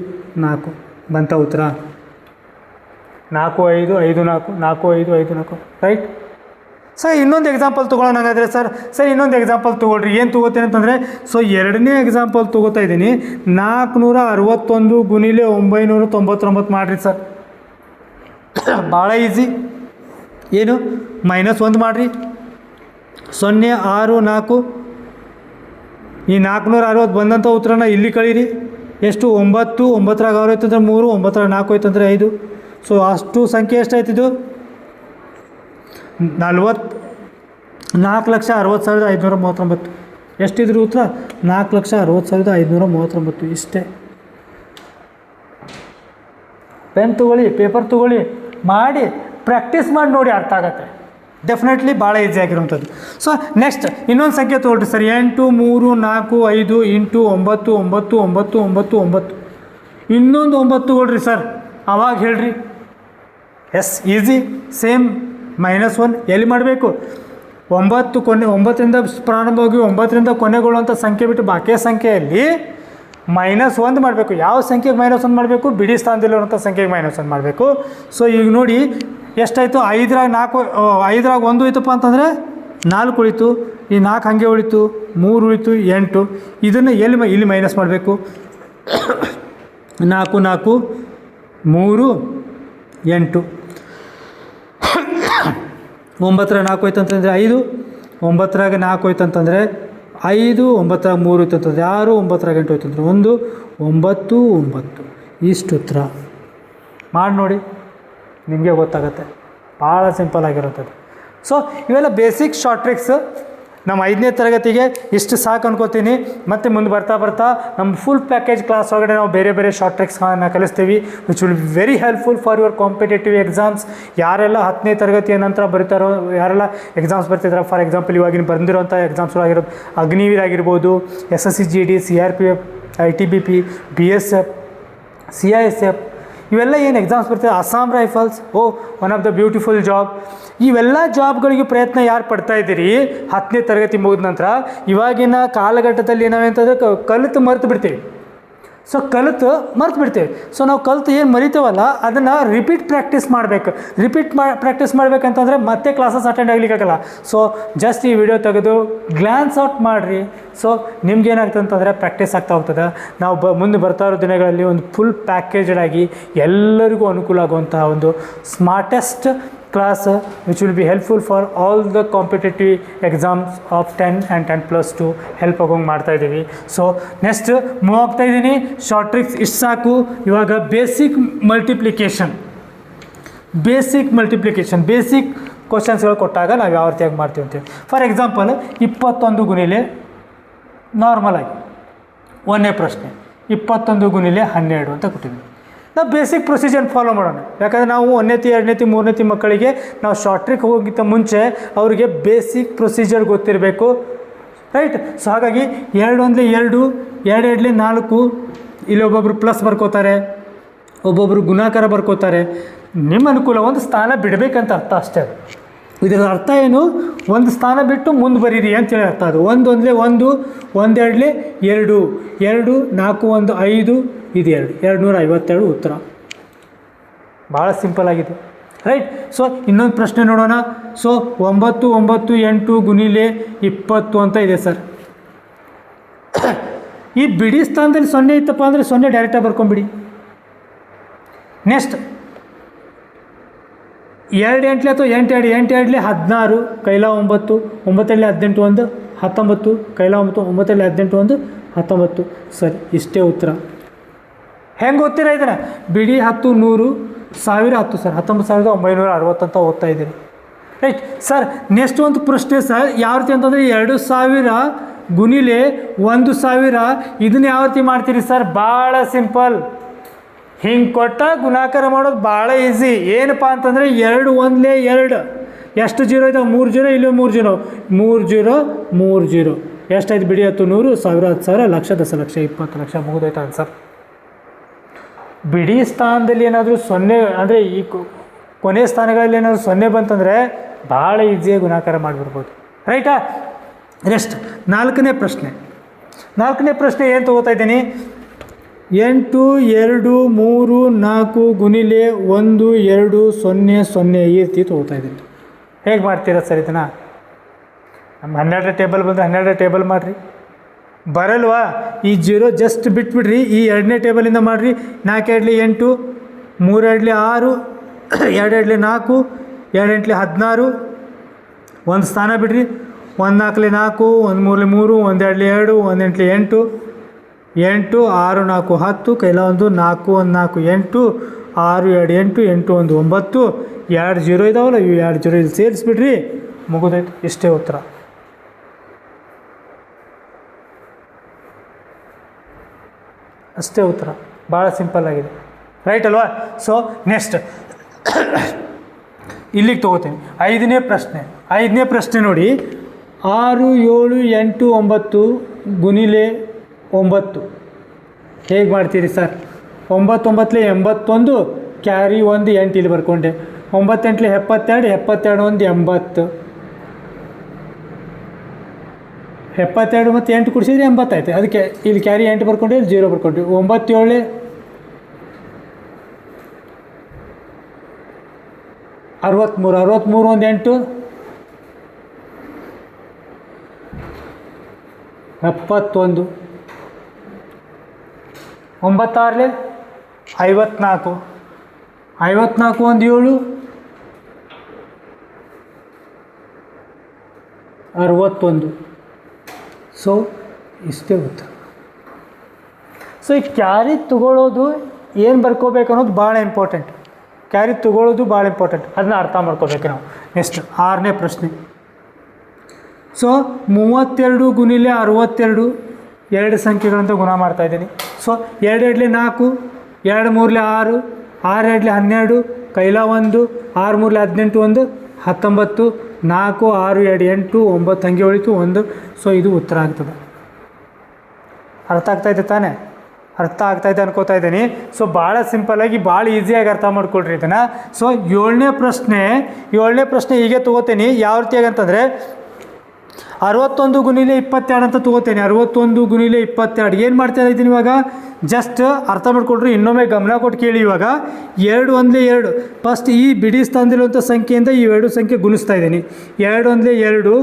4 ಬಂತ ಉತ್ತರ. 4 5 5 4 4 5 5 4 ರೈಟ್. ಸರ್ ಇನ್ನೊಂದು ಎಕ್ಸಾಂಪಲ್ ತೊಗೊಳ್ಳೋಣ ಹಾಗಾದರೆ. ಸರ್ ಇನ್ನೊಂದು ಎಕ್ಸಾಂಪಲ್ ತೊಗೊಳ್ರಿ. ಏನು ತೊಗೋತೀನಿ ಅಂತಂದರೆ, ಸೊ ಎರಡನೇ ಎಕ್ಸಾಂಪಲ್ ತೊಗೋತಾ ಇದ್ದೀನಿ. 461 ಗುಣಿಲೆ 999 ಮಾಡಿರಿ ಸರ್. ಭಾಳ ಈಸಿ. ಏನು, -1 ಮಾಡಿರಿ. 0 6 4. ಈ 460 ಬಂದಂಥ ಉತ್ತರನ ಇಲ್ಲಿ ಕಳೀರಿ. ಎಷ್ಟು, 9. 9ರಾಗ 6 ಐತಂದ್ರೆ 3, 9ರಾಗ 4 ಐತಂದರೆ 5. ಸೊ ಅಷ್ಟು ಸಂಖ್ಯೆ ಎಷ್ಟಾಯ್ತಿದು, 4,60,539. ಎಷ್ಟಿದ್ರು ಉತ್ತರ, 4,60,539. ಇಷ್ಟೇ. ಪೆನ್ ತೊಗೊಳ್ಳಿ, ಪೇಪರ್ ತೊಗೊಳ್ಳಿ, ಮಾಡಿ ಪ್ರಾಕ್ಟೀಸ್ ಮಾಡಿ ನೋಡಿ, ಅರ್ಥ ಆಗತ್ತೆ. ಡೆಫಿನೆಟ್ಲಿ ಭಾಳ ಈಸಿ ಆಗಿರುವಂಥದ್ದು. ಸೊ ನೆಕ್ಸ್ಟ್ ಇನ್ನೊಂದು ಸಂಖ್ಯೆ ತೊಗೊಳ್ರಿ ಸರ್. 8 3 4 5 8 9 9 9 9 9. ಇನ್ನೊಂದು 9 ತೊಗೊಳ್ರಿ ಸರ್, ಅವಾಗ ಹೇಳ್ರಿ. S, easy. ಸೇಮ್ -1 ಎಲ್ಲಿ ಮಾಡಬೇಕು, 9 ಕೊನೆ 9ರಿಂದ ಪ್ರಾರಂಭವಾಗಿ 9ರಿಂದ ಕೊನೆಗೊಳ್ಳುವಂಥ ಸಂಖ್ಯೆ ಬಿಟ್ಟು ಬಾಕಿಯ ಸಂಖ್ಯೆಯಲ್ಲಿ -1 ಮಾಡಬೇಕು. ಯಾವ ಸಂಖ್ಯೆಗೆ -1 ಮಾಡಬೇಕು, ಬಿಡಿ ಸ್ಥಾನದಲ್ಲಿರುವಂಥ ಸಂಖ್ಯೆಗೆ -1 ಮಾಡಬೇಕು. ಸೊ ಈಗ ನೋಡಿ ಎಷ್ಟಾಯಿತು, 5ರಾಗ 4 5ರಾಗ 1 ಹೋಯ್ತಪ್ಪ ಅಂತಂದರೆ 4 ಉಳಿತು. ಈ 4 ಹಾಗೆ ಉಳಿತು, 3 ಉಳಿತು, 8. ಇದನ್ನು ಇಲ್ಲಿ ಮೈನಸ್ ಮಾಡಬೇಕು. 4 4 3 8. 9ರಾಗ 4 ಹೋಯ್ತು ಅಂತಂದರೆ 5, 9ರಾಗ 4 ಹೋಯ್ತು ಅಂತಂದರೆ 5, 9ರಾಗ 3 ಹೋಯ್ತು ಅಂತಂದರೆ 6, 9ರಾಗ 8 ಹೋಯ್ತು ಅಂದರೆ 1, 9 9. ಇಷ್ಟು ಉತ್ತರ. ಮಾಡಿ ನೋಡಿ, ನಿಮಗೆ ಗೊತ್ತಾಗುತ್ತೆ. ಭಾಳ ಸಿಂಪಲ್ ಆಗಿರುತ್ತದೆ. ಸೊ ಇವೆಲ್ಲ ಬೇಸಿಕ್ ಶಾರ್ಟ್ ಟ್ರಿಕ್ಸ್. ನಮ್ಮ 5ನೇ ತರಗತಿಗೆ ಇಷ್ಟು ಸಾಕು ಅನ್ಕೋತೀನಿ. ಮತ್ತು ಮುಂದೆ ಬರ್ತಾ ಬರ್ತಾ ನಮ್ಮ ಫುಲ್ ಪ್ಯಾಕೇಜ್ ಕ್ಲಾಸ್ ಒಳಗಡೆ ನಾವು ಬೇರೆ ಬೇರೆ ಶಾರ್ಟ್ ಟ್ರಿಕ್ಸ್ಗಳನ್ನು ಕಲಿಸ್ತೀವಿ, which will be very helpful for your competitive exams. ಯಾರೆಲ್ಲ 10ನೇ ತರಗತಿಯ ನಂತರ ಬರೀತಾರೋ, ಯಾರೆಲ್ಲ ಎಕ್ಸಾಮ್ಸ್ ಬರ್ತಿದ್ದಾರೆ, ಫಾರ್ ಎಕ್ಸಾಂಪಲ್ ಇವಾಗಿನ ಬಂದಿರೋಂಥ ಎಕ್ಸಾಮ್ಸ್ಗಳಾಗಿರೋದು ಅಗ್ನಿವೀರ್ ಆಗಿರ್ಬೋದು, SSC GD, CRPF, ITBP, BSF, CISF, ಇವೆಲ್ಲ ಏನು ಎಕ್ಸಾಮ್ಸ್ ಬರ್ತಿದೆ, Assam rifles, one of the beautiful job. ಇವೆಲ್ಲ ಜಾಬ್ಗಳಿಗೆ ಪ್ರಯತ್ನ ಯಾರು ಪಡ್ತಾ ಇದ್ದೀರಿ 10ನೇ ತರಗತಿ ಮುಗಿದ ನಂತರ, ಇವಾಗಿನ ಕಾಲಘಟ್ಟದಲ್ಲಿ ಏನಾವೆ ಅಂತಂದರೆ ಕಲಿತು ಮರೆತು ಬಿಡ್ತೀವಿ. ಸೊ ಕಲಿತು ಮರೆತು ಬಿಡ್ತೀವಿ. ಸೊ ನಾವು ಕಲಿತು ಏನು ಮರಿತೇವಲ್ಲ ಅದನ್ನು ರಿಪೀಟ್ ಪ್ರಾಕ್ಟೀಸ್ ಮಾಡಬೇಕು. ಪ್ರಾಕ್ಟೀಸ್ ಮಾಡಬೇಕಂತಂದರೆ ಮತ್ತೆ ಕ್ಲಾಸಸ್ ಅಟೆಂಡ್ ಆಗಲಿಕ್ಕಾಗಲ್ಲ. ಸೊ ಜಸ್ಟ್ ಈ ವಿಡಿಯೋ ತೆಗೆದು ಗ್ಲಾನ್ಸ್ ಔಟ್ ಮಾಡಿರಿ. ಸೊ ನಿಮ್ಗೇನಾಗ್ತದೆ ಅಂತಂದರೆ ಪ್ರಾಕ್ಟೀಸ್ ಆಗ್ತಾ ಹೋಗ್ತದೆ. ನಾವು ಮುಂದೆ ಬರ್ತಾ ಇರೋ ದಿನಗಳಲ್ಲಿ ಒಂದು ಫುಲ್ ಪ್ಯಾಕೇಜ್ಡ್ ಆಗಿ ಎಲ್ಲರಿಗೂ ಅನುಕೂಲ ಆಗುವಂತಹ ಒಂದು smartest class which will be helpful for all the competitive exams of 10 and 10+2 help ಆಗೋಂಗೆ ಮಾಡ್ತಾ ಇದ್ದೀವಿ. ಸೊ ನೆಕ್ಸ್ಟ್ ಮೂವ್ ಆಗ್ತಾ ಇದ್ದೀನಿ. ಶಾರ್ಟ್ ಟ್ರಿಕ್ಸ್ ಇಷ್ಟು ಸಾಕು. ಇವಾಗ basic multiplication basic multiplication, basic ಕ್ವಶನ್ಸ್ಗಳು ಕೊಟ್ಟಾಗ ನಾವು ಯಾವ ರೀತಿಯಾಗಿ ಮಾಡ್ತೀವಿ ಅಂತೇಳಿ. ಫಾರ್ ಎಕ್ಸಾಂಪಲ್ 21 ಗುಣಿಲೆ ನಾರ್ಮಲಾಗಿ 1ನೇ ಪ್ರಶ್ನೆ 21 ಗುಣಿಲೆ 12 ಅಂತ ಕೊಟ್ಟಿದ್ವಿ. ನಾವು ಬೇಸಿಕ್ ಪ್ರೊಸೀಜರ್ ಫಾಲೋ ಮಾಡೋಣ. ಯಾಕಂದರೆ ನಾವು 1ನೇತಿ 2ನೇತಿ 3ನೇತಿ ಮಕ್ಕಳಿಗೆ ನಾವು ಶಾರ್ಟ್ ಟ್ರಿಕ್ ಹೋಗಿಂತ ಮುಂಚೆ ಅವರಿಗೆ ಬೇಸಿಕ್ ಪ್ರೊಸೀಜರ್ ಗೊತ್ತಿರಬೇಕು, ರೈಟ್. ಸೊ ಹಾಗಾಗಿ 2 1 2, 2 2 4, ಇಲ್ಲಿ ಒಬ್ಬೊಬ್ಬರು ಪ್ಲಸ್ ಬರ್ಕೋತಾರೆ, ಒಬ್ಬೊಬ್ಬರು ಗುಣಾಕಾರ ಬರ್ಕೋತಾರೆ. ನಿಮ್ಮ ಅನುಕೂಲ ಒಂದು ಸ್ಥಾನ ಬಿಡಬೇಕಂತ ಅರ್ಥ ಅಷ್ಟೇ. ಇದರ ಅರ್ಥ ಏನು, ಒಂದು ಸ್ಥಾನ ಬಿಟ್ಟು ಮುಂದೆ ಬರೀರಿ ಅಂತೇಳಿ ಅರ್ಥ. ಅದು 1 1 1, 1 2 2, 2 4 1 5, ಇದು 2, 252 ಉತ್ತರ. ಭಾಳ ಸಿಂಪಲ್ ಆಗಿದೆ, ರೈಟ್. ಸೊ ಇನ್ನೊಂದು ಪ್ರಶ್ನೆ ನೋಡೋಣ. ಸೊ 9 9 8 ಗುಣಿಲೆ 20 ಅಂತ ಇದೆ ಸರ್. ಈ ಬಿಡಿ ಸ್ಥಾನದಲ್ಲಿ 0 ಇತ್ತಪ್ಪ ಅಂದರೆ 0 ಡೈರೆಕ್ಟಾಗಿ ಬರ್ಕೊಂಬಿಡಿ. ನೆಕ್ಸ್ಟ್ 2 8 ಅಥವಾ 8 2 8 2 16, ಕೈಲ 9, 9 2 18 1 19, ಕೈಲ 9, 9 2 18 1 19. ಸರಿ, ಇಷ್ಟೇ ಉತ್ತರ. ಹೆಂಗೆ ಓದ್ತೀರಾ ಇದನ್ನು? ಬಿಡಿ 10 100 1000 10 ಸರ್, 19,960 ಅಂತ ಓದ್ತಾ ಇದ್ದೀರಿ, ರೈಟ್. ಸರ್ ನೆಕ್ಸ್ಟ್ ಒಂದು ಪ್ರಶ್ನೆ ಸರ್, ಯಾವ ರೀತಿ ಅಂತಂದರೆ 2000 ಗುಣಿಲೆ 1000, ಇದನ್ನ ಯಾವ ರೀತಿ ಮಾಡ್ತೀರಿ ಸರ್? ಭಾಳ ಸಿಂಪಲ್. ಹಿಂಗೆ ಕೊಟ್ಟ ಗುಣಾಕಾರ ಮಾಡೋದು ಭಾಳ ಈಸಿ. ಏನಪ್ಪ ಅಂತಂದರೆ 2 1 2, ಎಷ್ಟು ಜೀರೋ ಇದಾವೆ? 3 0, ಇಲ್ಲಿ 3 0, 3 0 3 0, ಎಷ್ಟಾಯ್ತು? ಬಿಡಿ 10 100, 1000 10,000, ಲಕ್ಷ 10 ಲಕ್ಷ 20 ಲಕ್ಷ, ಮುಗಿದೋಯ್ತು ಆನ್ಸರ್. ಬಿಡಿ ಸ್ಥಾನದಲ್ಲಿ ಏನಾದರೂ 0 ಅಂದರೆ ಈ ಕೊನೆಯ ಸ್ಥಾನಗಳಲ್ಲಿ ಏನಾದರೂ 0 ಬಂತಂದರೆ ಭಾಳ ಈಸಿಯಾಗಿ ಗುಣಾಕಾರ ಮಾಡಿಬಿಡ್ಬೋದು, ರೈಟಾ. ನೆಕ್ಸ್ಟ್ 4ನೇ ಪ್ರಶ್ನೆ. 4ನೇ ಪ್ರಶ್ನೆ ಏನು ತೊಗೋತಾ ಇದ್ದೀನಿ? 8 2 3 4 ಗುಣಿಲೆ 1 2 0 0 ಈ ರೀತಿ ತೊಗೋತಾ ಇದ್ದೀನಿ. ಹೇಗೆ ಮಾಡ್ತೀರಾ ಸರ್ ಇದನ್ನು? ನಮ್ಮ 12ರ ಟೇಬಲ್ ಬಂದರೆ 12ರ ಟೇಬಲ್ ಮಾಡಿರಿ. ಬರಲ್ವಾ? ಈ 0 ಜಸ್ಟ್ ಬಿಟ್ಬಿಡ್ರಿ. ಈ 2ನೇ ಟೇಬಲಿಂದ ಮಾಡಿರಿ. 4 2 8, 3 2 6, 2 2 4, 2 8 16, ಒಂದು ಸ್ಥಾನ ಬಿಡ್ರಿ. 1 4 4, 1 3 3, 1 2 2, 1 8 8, 8 6 4 10, ಕೈಲ 1 4 1 4 8, 6 2 8, 8 1 9, 2 0 ಇದಾವಲ್ಲ, ಇವು 2 0 ಇಲ್ಲಿ ಸೇರಿಸ್ಬಿಡ್ರಿ, ಮುಗಿದೋಯ್ತು. ಇಷ್ಟೇ ಉತ್ತರ. ಅಷ್ಟೇ ಉತ್ತರ. ಭಾಳ ಸಿಂಪಲ್ ಆಗಿದೆ, ರೈಟ್ ಅಲ್ವಾ? ಸೊ ನೆಕ್ಸ್ಟ್ ಇಲ್ಲಿಗೆ ತೊಗೋತೀನಿ. 5ನೇ ಪ್ರಶ್ನೆ. 5ನೇ ಪ್ರಶ್ನೆ ನೋಡಿ, 6 7 8 9 ಗುಣಿಲೆ 9 ಹೇಗೆ ಮಾಡ್ತೀರಿ ಸರ್? 9 9 81, ಕ್ಯಾರಿ 1 8 ಇಲ್ಲಿ ಬರ್ಕೊಂಡೆ. 9 8 72, 72 1 80, 72 ಮತ್ತು 8 ಕುಡಿಸಿದ್ರೆ 80 ಆಯ್ತು. ಅದಕ್ಕೆ ಇಲ್ಲಿ ಕ್ಯಾರಿ 8 ಬರ್ಕೊಂಡೆ, ಇಲ್ಲಿ 0 ಬರ್ಕೊಂಡ್ರಿ. 9 7 63, 63 1 8, 71, 9 6 54, 54 1 7, 61. ಸೊ ಇಷ್ಟೇ ಉತ್ತರ. ಸೊ ಈ ಕ್ಯಾರಿ ತಗೊಳ್ಳೋದು ಏನು ಬರ್ಕೋಬೇಕು ಅನ್ನೋದು ಭಾಳ ಇಂಪಾರ್ಟೆಂಟ್. ಕ್ಯಾರಿ ತಗೊಳ್ಳೋದು ಭಾಳ ಇಂಪಾರ್ಟೆಂಟ್, ಅದನ್ನ ಅರ್ಥ ಮಾಡ್ಕೋಬೇಕು ನಾವು. ನೆಕ್ಸ್ಟ್ 6ನೇ ಪ್ರಶ್ನೆ. ಸೊ 32 ಗುಣಿಲೆ 62, 2 ಸಂಖ್ಯೆಗಳಂತ ಗುಣ ಮಾಡ್ತಾಯಿದ್ದೀನಿ. ಸೊ 2 2 4, 2 3 6, 6 2 12, ಕೈಲ 1, 6 3 18 1 19, 4 6 2 8 9, ಹಂಗೆ ಉಳಿತು 1. ಸೊ ಇದು ಉತ್ತರ ಆಗ್ತದೆ. ಅರ್ಥ ಆಗ್ತಾಯಿದೆ ತಾನೇ? ಅರ್ಥ ಆಗ್ತಾಯಿದೆ ಅನ್ಕೋತಾ ಇದ್ದೀನಿ. ಸೊ ಭಾಳ ಸಿಂಪಲ್ಲಾಗಿ ಭಾಳ ಈಸಿಯಾಗಿ ಅರ್ಥ ಮಾಡ್ಕೊಳ್ರಿ ಇದನ್ನು. ಸೊ 7ನೇ ಪ್ರಶ್ನೆ ಹೀಗೆ ತೊಗೋತೀನಿ. ಯಾವ ರೀತಿಯಾಗಿ ಅಂತಂದರೆ 61 ಗುಣಿಲೆ 22 ಅಂತ ತೊಗೋತೇನೆ. 61 ಗುಣಿಲೆ 22 ಏನು ಮಾಡ್ತಾ ಇದ್ದೀನಿ ಇವಾಗ? ಜಸ್ಟ್ ಅರ್ಥ ಮಾಡ್ಕೊಳ್ರಿ, ಇನ್ನೊಮ್ಮೆ ಗಮನ ಕೊಟ್ಟು ಕೇಳಿ. ಇವಾಗ 2 1 2, ಫಸ್ಟ್ ಈ ಬಿಡಿ ಸ್ಥಾನದಲ್ಲಿರುವಂಥ ಸಂಖ್ಯೆಯಿಂದ ಈ 2 ಸಂಖ್ಯೆ ಗುಣಿಸ್ತಾ ಇದ್ದೀನಿ. 2 1 2, 2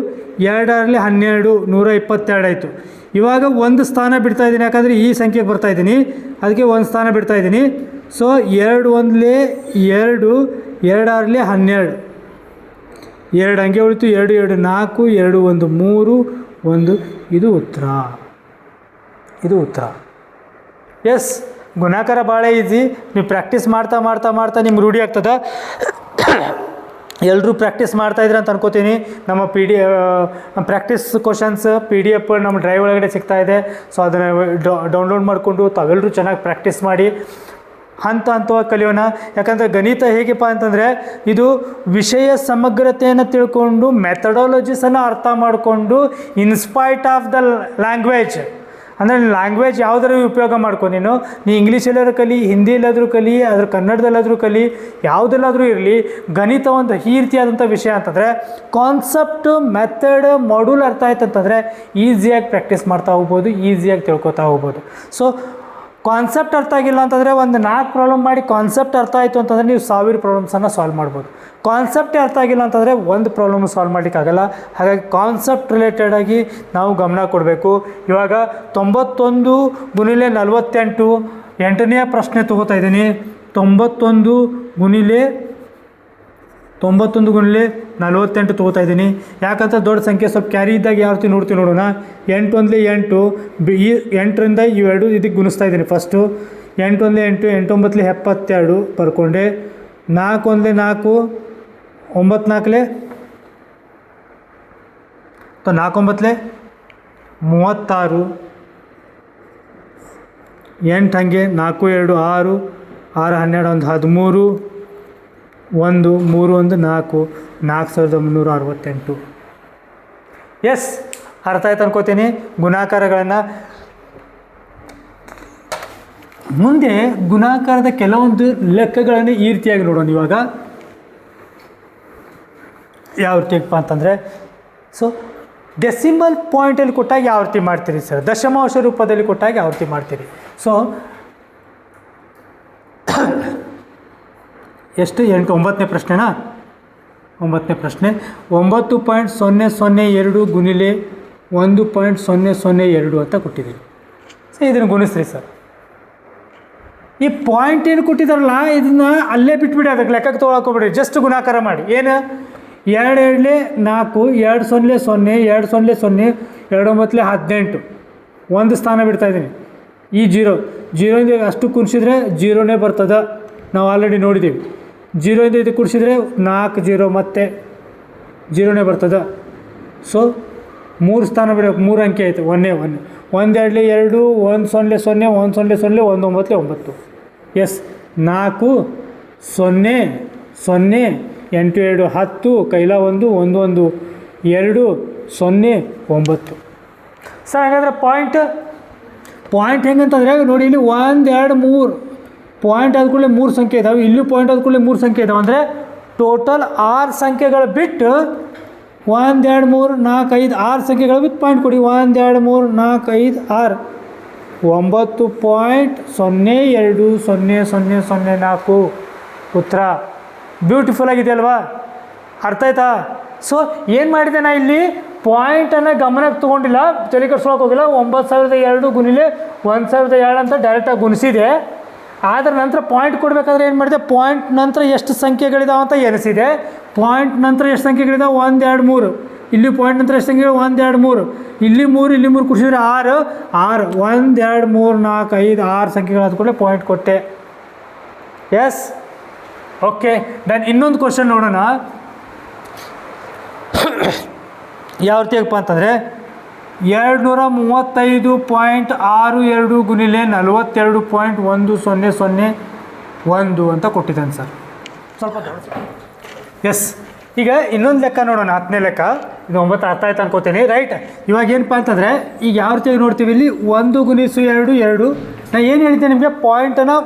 6 12, 122 ಆಯಿತು. ಇವಾಗ ಒಂದು ಸ್ಥಾನ ಬಿಡ್ತಾ ಇದ್ದೀನಿ, ಯಾಕಂದರೆ ಈ ಸಂಖ್ಯೆಗೆ ಬರ್ತಾ ಇದ್ದೀನಿ, ಅದಕ್ಕೆ ಒಂದು ಸ್ಥಾನ ಬಿಡ್ತಾ ಇದ್ದೀನಿ. ಸೊ 2 1 2, 2 6 12, 2 ಹಂಗೆ ಉಳಿತು. 2 2 4, 2 1 3 1. ಇದು ಉತ್ತರ. ಎಸ್, ಗುಣಾಕಾರ ಭಾಳ ಈಸಿ. ನೀವು ಪ್ರಾಕ್ಟೀಸ್ ಮಾಡ್ತಾ ನಿಮ್ಗೆ ರೂಢಿ ಆಗ್ತದೆ. ಎಲ್ಲರೂ ಪ್ರಾಕ್ಟೀಸ್ ಮಾಡ್ತಾಯಿದ್ರೆ ಅಂತ ಅನ್ಕೋತೀನಿ. ನಮ್ಮ ಪ್ರಾಕ್ಟೀಸ್ ಕ್ವಶನ್ಸ್ PDF ನಮ್ಮ ಡ್ರೈವ್ ಒಳಗಡೆ ಸಿಗ್ತಾಯಿದೆ. ಸೊ ಅದನ್ನು ಡೌನ್ಲೋಡ್ ಮಾಡಿಕೊಂಡು ತಾವೆಲ್ಲರೂ ಚೆನ್ನಾಗಿ ಪ್ರಾಕ್ಟೀಸ್ ಮಾಡಿ ಹಂತವಾಗಿ ಕಲಿಯೋಣ. ಯಾಕಂದರೆ ಗಣಿತ ಹೇಗಪ್ಪ ಅಂತಂದರೆ ಇದು ವಿಷಯ ಸಮಗ್ರತೆಯನ್ನು ತಿಳ್ಕೊಂಡು ಮೆಥಡಾಲಜೀಸನ್ನು ಅರ್ಥ ಮಾಡಿಕೊಂಡು ಇನ್ಸ್ಪೈಟ್ ಆಫ್ ದ ಲ್ಯಾಂಗ್ವೇಜ್, ಅಂದರೆ ಲ್ಯಾಂಗ್ವೇಜ್ ಯಾವುದರ ಉಪಯೋಗ ಮಾಡ್ಕೊ ನೀನು ಇಂಗ್ಲೀಷಲ್ಲಾದ್ರೂ ಕಲಿ, ಹಿಂದಿಯಲ್ಲಾದರೂ ಕಲಿ, ಅದ್ರ ಕನ್ನಡದಲ್ಲಾದರೂ ಕಲಿ, ಯಾವುದಲ್ಲಾದರೂ ಇರಲಿ. ಗಣಿತ ಒಂದು ಈ ರೀತಿಯಾದಂಥ ವಿಷಯ ಅಂತಂದರೆ ಕಾನ್ಸೆಪ್ಟು, ಮೆಥಡ್, ಮಾಡ್ಯೂಲ್ ಅರ್ಥ ಆಯ್ತು ಅಂತಂದರೆ ಈಸಿಯಾಗಿ ಪ್ರಾಕ್ಟೀಸ್ ಮಾಡ್ತಾ ಹೋಗ್ಬೋದು, ಈಸಿಯಾಗಿ ತಿಳ್ಕೊತಾ ಹೋಗ್ಬೋದು. ಸೊ ಕಾನ್ಸೆಪ್ಟ್ ಅರ್ಥ ಆಗಿಲ್ಲ ಅಂತಂದರೆ ಒಂದು 4 ಪ್ರಾಬ್ಲಮ್ ಮಾಡಿ ಕಾನ್ಸೆಪ್ಟ್ ಅರ್ಥ ಆಯಿತು ಅಂತಂದರೆ ನೀವು 1000 ಪ್ರಾಬ್ಲಮ್ಸನ್ನು ಸಾಲ್ವ್ ಮಾಡ್ಬೋದು. ಕಾನ್ಸೆಪ್ಟೇ ಅರ್ಥ ಆಗಿಲ್ಲ ಅಂತಂದರೆ ಒಂದು ಪ್ರಾಬ್ಲಮ್ ಸಾಲ್ವ್ ಮಾಡಲಿಕ್ಕಾಗಲ್ಲ. ಹಾಗಾಗಿ ಕಾನ್ಸೆಪ್ಟ್ ರಿಲೇಟೆಡಾಗಿ ನಾವು ಗಮನ ಕೊಡಬೇಕು. ಇವಾಗ 91 ಗುಣಿಲೆ 48 8ನೇ ಪ್ರಶ್ನೆ ತೊಗೋತಾ ಇದ್ದೀನಿ. 91 ಗುಣಿಲೆ 48 ತೊಗೋತಾ ಇದ್ದೀನಿ. ಯಾಕಂತ ದೊಡ್ಡ ಸಂಖ್ಯೆ ಸ್ವಲ್ಪ ಕ್ಯಾರಿ ಇದ್ದಾಗ ಯಾವ ರೀತಿ ನೋಡ್ತೀವಿ ನೋಡೋಣ. 8 1 8 ಈ 8ರಿಂದ ಇವೆರಡು ಇದಕ್ಕೆ ಗುಣಿಸ್ತಾ ಇದ್ದೀನಿ. ಫಸ್ಟು 8 1 8 8 9 72 ಬರ್ಕೊಂಡೆ. 4 1 4 9 4 4 9 36 8 ಹಾಗೆ 4 2 6 6 12 1 13 1 3 1 4 4368. ಎಸ್, ಅರ್ಥ ಆಯ್ತು ಅನ್ಕೋತೀನಿ ಗುಣಾಕಾರಗಳನ್ನು. ಮುಂದೆ ಗುಣಾಕಾರದ ಕೆಲವೊಂದು ಲೆಕ್ಕಗಳನ್ನು ಈ ರೀತಿಯಾಗಿ ನೋಡೋಣ. ಇವಾಗ ಯಾವ ರೀತಿಯಪ್ಪ ಅಂತಂದರೆ, ಸೊ ಡೆಸಿಮಲ್ ಪಾಯಿಂಟಲ್ಲಿ ಕೊಟ್ಟಾಗ ಯಾವ ರೀತಿ ಮಾಡ್ತೀರಿ ಸರ್, ದಶಮಾಂಶ ರೂಪದಲ್ಲಿ ಕೊಟ್ಟಾಗ ಯಾವ ರೀತಿ ಮಾಡ್ತೀರಿ. ಸೊ ಎಷ್ಟು 9ನೇ ಪ್ರಶ್ನೆನಾ? 9ನೇ ಪ್ರಶ್ನೆ 9.002 ಗುಣಿಲೆ 1.002 ಅಂತ ಕೊಟ್ಟಿದ್ದೀವಿ. ಸೊ ಇದನ್ನು ಗುಣಿಸ್ರಿ ಸರ್. ಈ ಪಾಯಿಂಟ್ ಏನು ಕೊಟ್ಟಿದ್ದಾರಲ್ಲ ಇದನ್ನು ಅಲ್ಲೇ ಬಿಟ್ಬಿಡಿ, ಅದಕ್ಕೆ ಲೆಕ್ಕಕ್ಕೆ ತೊಗೊಳಕೋಗ್ಬಿಡಿ. ಜಸ್ಟ್ ಗುಣಾಕಾರ ಮಾಡಿ. ಏನು 2 2 4 2 0 0 2 0 0 2 9 18 ಒಂದು ಸ್ಥಾನ ಬಿಡ್ತಾಯಿದ್ದೀನಿ. ಈ ಜೀರೋಯಿಂದ ಅಷ್ಟು ಕುಣಿಸಿದ್ರೆ ಜೀರೋನೇ ಬರ್ತದೆ. ನಾವು ಆಲ್ರೆಡಿ ನೋಡಿದ್ದೀವಿ. 0 ಇದು ಕುಡಿಸಿದ್ರೆ 4 0 ಮತ್ತೆ ಜೀರೋನೇ ಬರ್ತದೆ. ಸೊ 3 ಸ್ಥಾನ ಬಿಡಬೇಕು, 3 ಅಂಕೆ ಆಯಿತು. 1 1 1 2 2 1 0 0 1 0 0 1 9 9. ಎಸ್, 4 0 0 8 2 10 ಕೈಲ 1 1 1 2 0 9. ಸರ್ ಹಾಗಾದರೆ ಪಾಯಿಂಟ್ ಹೆಂಗಂತಂದರೆ ನೋಡಿ, ಇಲ್ಲಿ 1 2 3 ಪಾಯಿಂಟ್ ಆದ ಕೂಡಲೇ 3 ಸಂಖ್ಯೆ ಇದ್ದಾವೆ, ಇಲ್ಲೂ ಪಾಯಿಂಟ್ ಆದ ಕೂಡಲೇ 3 ಸಂಖ್ಯೆ ಇದ್ದಾವೆ. ಅಂದರೆ ಟೋಟಲ್ 6 ಸಂಖ್ಯೆಗಳು ಬಿಟ್ಟು 1 2 3 4 5 6 ಸಂಖ್ಯೆಗಳು ಬಿಟ್ಟು ಪಾಯಿಂಟ್ ಕೊಡಿ. 1 2 3 4 5 6 9.0200004 ಉತ್ತರ. ಬ್ಯೂಟಿಫುಲ್ ಆಗಿದೆ ಅಲ್ವಾ? ಅರ್ಥ ಆಯ್ತಾ? ಸೊ ಏನು ಮಾಡಿದೆ ನಾ ಇಲ್ಲಿ ಪಾಯಿಂಟನ್ನು ಗಮನಕ್ಕೆ ತೊಗೊಂಡಿಲ್ಲ, ತಲೆ ಕೆಡ್ಸ್ಕೊಳಕ್ಕೆ ಹೋಗಿಲ್ಲ. 9002 ಗುಣಿಲೆ 1002 ಅಂತ ಡೈರೆಕ್ಟಾಗಿ ಗುಣಿಸಿದೆ. ಅದರ ನಂತರ ಪಾಯಿಂಟ್ ಕೊಡಬೇಕಾದ್ರೆ ಏನು ಮಾಡಿದೆ, ಪಾಯಿಂಟ್ ನಂತರ ಎಷ್ಟು ಸಂಖ್ಯೆಗಳಿದಾವೆ ಅಂತ ಎನಿಸಿದೆ. ಪಾಯಿಂಟ್ ನಂತರ ಎಷ್ಟು ಸಂಖ್ಯೆಗಳಿದಾವೆ 1 2 3. ಇಲ್ಲಿ ಪಾಯಿಂಟ್ ನಂತರ ಎಷ್ಟು ಸಂಖ್ಯೆಗಳು 1 2 3. ಇಲ್ಲಿ 3 ಕುಡಿಸಿದ್ರೆ 6 1 2 3 4 5 6 ಸಂಖ್ಯೆಗಳಾದ ಕೂಡಲೇ ಪಾಯಿಂಟ್ ಕೊಟ್ಟೆ. Yes, okay. ದೆನ್ ಇನ್ನೊಂದು ಕ್ವಶನ್ ನೋಡೋಣ. ಯಾವ ರೀತಿಯಪ್ಪ ಅಂತಂದರೆ 235.62 ಗುಣಿಲೆ 42.1001 ಅಂತ ಕೊಟ್ಟಿದ್ದಾನೆ ಸರ್. ಸ್ವಲ್ಪ ಎಸ್, ಈಗ ಇನ್ನೊಂದು ಲೆಕ್ಕ ನೋಡೋಣ. 10ನೇ ಲೆಕ್ಕ. ಇದು 9 ಅರ್ಥ ಆಯ್ತು ಅನ್ಕೋತೀನಿ, ರೈಟ್? ಇವಾಗ ಏನಪ್ಪ ಅಂತಂದರೆ ಈಗ ಯಾವ ರೀತಿಯಾಗಿ ನೋಡ್ತೀವಿ, ಇಲ್ಲಿ 1 ಗುಣಿಸು 2 2. ನಾನು ಏನು ಹೇಳ್ತೀನಿ ನಿಮಗೆ, ಪಾಯಿಂಟನ್ನು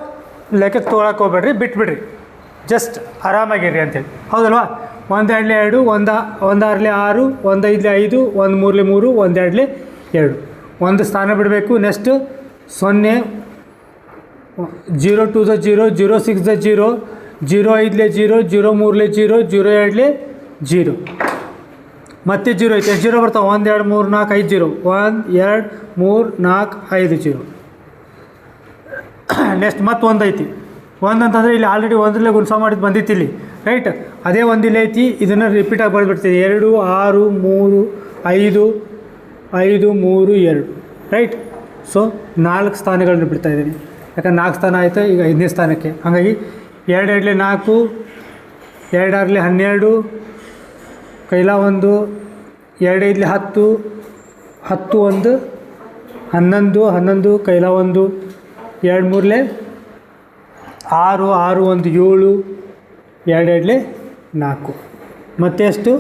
ಲೆಕ್ಕಕ್ಕೆ ತೊಗೊಳಕ್ಕೆ ಹೋಗ್ಬೇಡ್ರಿ, ಬಿಟ್ಬಿಡ್ರಿ, ಜಸ್ಟ್ ಆರಾಮಾಗಿರ್ರಿ ಅಂತೇಳಿ. ಹೌದಲ್ವಾ? 1 2 2 1 6 6 1 5 5 1 3 3 1 2 2 ಒಂದು ಸ್ಥಾನ ಬಿಡಬೇಕು. ನೆಕ್ಸ್ಟು 0 0 2 0 0 6 0 0 5 0 0 3 0 0 2 0 ಮತ್ತೆ 0 ಐತೆ. ಎಷ್ಟು 0 ಬರ್ತಾವೆ? 1 2 3 4 5 0 1 2 3 4 5 0. ನೆಕ್ಸ್ಟ್ ಮತ್ತೆ 1 ಐತಿ. 1 ಅಂತಂದರೆ ಇಲ್ಲಿ ಆಲ್ರೆಡಿ 1ರಲ್ಲೇ ಗುಣಿಸ ಮಾಡಿದ್ದು ಬಂದಿತ್ತು ಇಲ್ಲಿ, ರೈಟ್? ಅದೇ 1 ಇಲ್ಲಿ ಐತಿ. ಇದನ್ನು ರಿಪೀಟಾಗಿ ಬರೆದ್ಬಿಡ್ತೀವಿ. 2 6 3 5 5 3 2, ರೈಟ್? ಸೊ 4 ಸ್ಥಾನಗಳನ್ನ ಬಿಡ್ತಾಯಿದ್ದೀನಿ, ಯಾಕಂದ್ರೆ 4 ಸ್ಥಾನ ಆಯಿತು. ಈಗ 5ನೇ ಸ್ಥಾನಕ್ಕೆ, ಹಾಗಾಗಿ 2 2 4 2 12 ಕೈಲ 1 2 5 10 10 1 11 11 ಕೈಲ 1 2 3 6 6 1 7 2 2 4 ಮತ್ತೆ ಎಷ್ಟು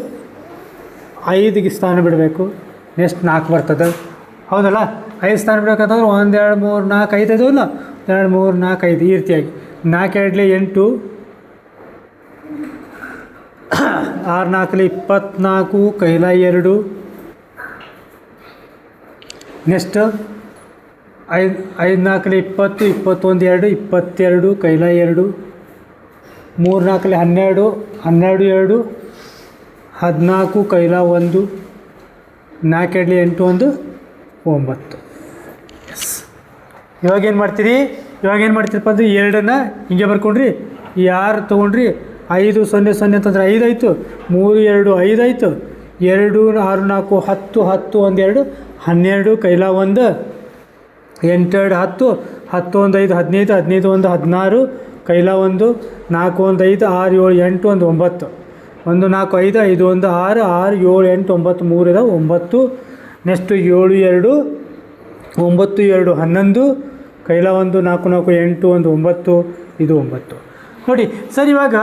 5ಗೆ ಸ್ಥಾನ ಬಿಡಬೇಕು. ನೆಕ್ಸ್ಟ್ 4 ಬರ್ತದೆ ಹೌದಲ್ಲ. 5 ಸ್ಥಾನ ಬಿಡಬೇಕಂತಂದ್ರೆ 1 2 3 4 5 ಇದವಲ್ಲ 2 3 4 5 ಈ ರೀತಿಯಾಗಿ 4 2 8 6 4 24 ಕೈಲ 2 ನೆಕ್ಸ್ಟ್ 5 5 4 20 21 2 22 ಕೈಲ 2 3 4 12 12 2 14 ಕೈಲ 1 4 2 8 1 9. ಎಸ್ ಇವಾಗ ಏನು ಮಾಡ್ತೀರಪ್ಪ ಅಂದರೆ 2ನ್ನು ಹಿಂಗೆ ಬರ್ಕೊಂಡ್ರಿ 6 ತೊಗೊಂಡ್ರಿ 5 0 0 ಅಂತಂದ್ರೆ 5 ಆಯಿತು 3 2 5 ಆಯಿತು 2 6 4 10 10 1 2 12 ಕೈಲ 1 8 2 10 10 1 5 15 15 1 16 ಕೈಲ 1 4 1 5 6 7 8 1 9 1 4 5 5 1 6 6 7 8 9 3 ಇದಾವೆ 9. ನೆಕ್ಸ್ಟು 7 2 9 2 11 ಕೈಲ 1 4 4 8 1 9 ಇದು 9 ನೋಡಿ ಸರ್. ಇವಾಗ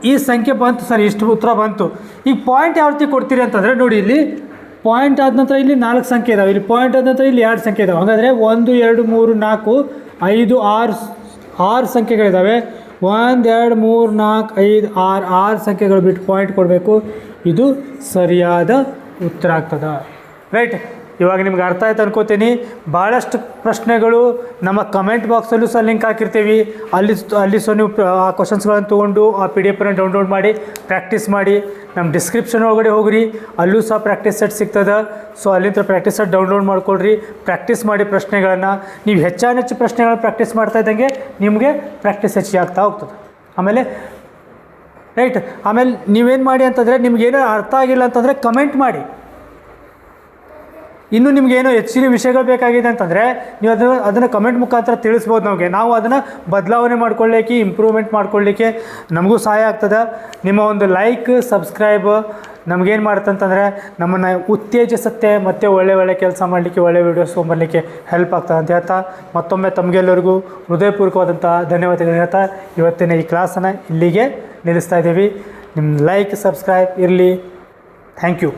ಈ ಸಂಖ್ಯೆ ಬಂತು ಸರ್, ಇಷ್ಟು ಉತ್ತರ ಬಂತು. ಈಗ ಪಾಯಿಂಟ್ ಯಾವ ರೀತಿ ಕೊಡ್ತೀರಿ ಅಂತಂದರೆ ನೋಡಿ, ಇಲ್ಲಿ ಪಾಯಿಂಟ್ ಆದ ನಂತರ ಇಲ್ಲಿ 4 ಸಂಖ್ಯೆ ಇದಾವೆ, ಇಲ್ಲಿ ಪಾಯಿಂಟ್ ಆದ ನಂತರ ಇಲ್ಲಿ 2 ಸಂಖ್ಯೆ ಇದಾವೆ. ಹಾಗಾದರೆ 1 2 3 4 5 6 ಸಂಖ್ಯೆಗಳಿದ್ದಾವೆ. 1 2 3 4 5 6 ಸಂಖ್ಯೆಗಳು ಬಿಟ್ಟು ಪಾಯಿಂಟ್ ಕೊಡಬೇಕು. ಇದು ಸರಿಯಾದ ಉತ್ತರ ಆಗ್ತದೆ. ರೈಟ್, ಇವಾಗ ನಿಮ್ಗೆ ಅರ್ಥ ಆಯ್ತು ಅನ್ಕೋತೀನಿ. ಭಾಳಷ್ಟು ಪ್ರಶ್ನೆಗಳು ನಮ್ಮ ಕಮೆಂಟ್ ಬಾಕ್ಸಲ್ಲೂ ಸಹ ಲಿಂಕ್ ಹಾಕಿರ್ತೀವಿ. ಅಲ್ಲಿ ಸಹ ನೀವು ಆ ಕ್ವಶನ್ಸ್ಗಳನ್ನು ತೊಗೊಂಡು ಆ PDF ಡೌನ್ಲೋಡ್ ಮಾಡಿ ಪ್ರಾಕ್ಟೀಸ್ ಮಾಡಿ. ನಮ್ಮ ಡಿಸ್ಕ್ರಿಪ್ಷನ್ ಒಳಗಡೆ ಹೋಗ್ರಿ, ಅಲ್ಲೂ ಸಹ ಪ್ರಾಕ್ಟೀಸ್ ಸೆಟ್ ಸಿಗ್ತದೆ. ಸೊ ಅಲ್ಲಿಂದ ಪ್ರಾಕ್ಟೀಸ್ ಸೆಟ್ ಡೌನ್ಲೋಡ್ ಮಾಡ್ಕೊಳ್ರಿ, ಪ್ರಾಕ್ಟೀಸ್ ಮಾಡಿ ಪ್ರಶ್ನೆಗಳನ್ನು. ನೀವು ಹೆಚ್ಚು ಪ್ರಶ್ನೆಗಳನ್ನ ಪ್ರಾಕ್ಟೀಸ್ ಮಾಡ್ತಾ ಇದ್ದಂಗೆ ನಿಮಗೆ ಪ್ರಾಕ್ಟೀಸ್ ಹೆಚ್ಚಿಗೆ ಆಗ್ತಾ ಹೋಗ್ತದೆ. ಆಮೇಲೆ ನೀವೇನು ಮಾಡಿ ಅಂತಂದರೆ, ನಿಮಗೇನೋ ಅರ್ಥ ಆಗಿಲ್ಲ ಅಂತಂದರೆ ಕಮೆಂಟ್ ಮಾಡಿ. ಇನ್ನೂ ನಿಮಗೇನೋ ಹೆಚ್ಚಿನ ವಿಷಯಗಳು ಬೇಕಾಗಿದೆ ಅಂತಂದರೆ ನೀವು ಅದನ್ನು ಕಮೆಂಟ್ ಮುಖಾಂತರ ತಿಳಿಸ್ಬೋದು ನಮಗೆ. ನಾವು ಅದನ್ನು ಬದಲಾವಣೆ ಮಾಡ್ಕೊಳ್ಳಿಕ್ಕೆ, ಇಂಪ್ರೂವ್ಮೆಂಟ್ ಮಾಡ್ಕೊಳ್ಳಿಕ್ಕೆ ನಮಗೂ ಸಹಾಯ ಆಗ್ತದೆ. ನಿಮ್ಮ ಒಂದು ಲೈಕ್ ಸಬ್ಸ್ಕ್ರೈಬ್ ನಮಗೇನು ಮಾಡುತ್ತೆ ಅಂತಂದರೆ ನಮ್ಮನ್ನು ಉತ್ತೇಜಿಸುತ್ತೆ, ಮತ್ತು ಒಳ್ಳೆ ಕೆಲಸ ಮಾಡಲಿಕ್ಕೆ, ಒಳ್ಳೆ ವೀಡಿಯೋಸ್ ತೊಗೊಂಬರಲಿಕ್ಕೆ ಹೆಲ್ಪ್ ಆಗ್ತದೆ ಅಂತ ಹೇಳ್ತಾ ಮತ್ತೊಮ್ಮೆ ತಮಗೆಲ್ಲರಿಗೂ ಹೃದಯಪೂರ್ವಕವಾದಂಥ ಧನ್ಯವಾದಗಳು ಹೇಳ್ತಾ ಇವತ್ತಿನ ಈ ಕ್ಲಾಸನ್ನು ಇಲ್ಲಿಗೆ ನಿಲ್ಲಿಸ್ತಾ ಇದ್ದೀವಿ. ನಿಮ್ಮ ಲೈಕ್ ಸಬ್ಸ್ಕ್ರೈಬ್ ಇರಲಿ. Thank you.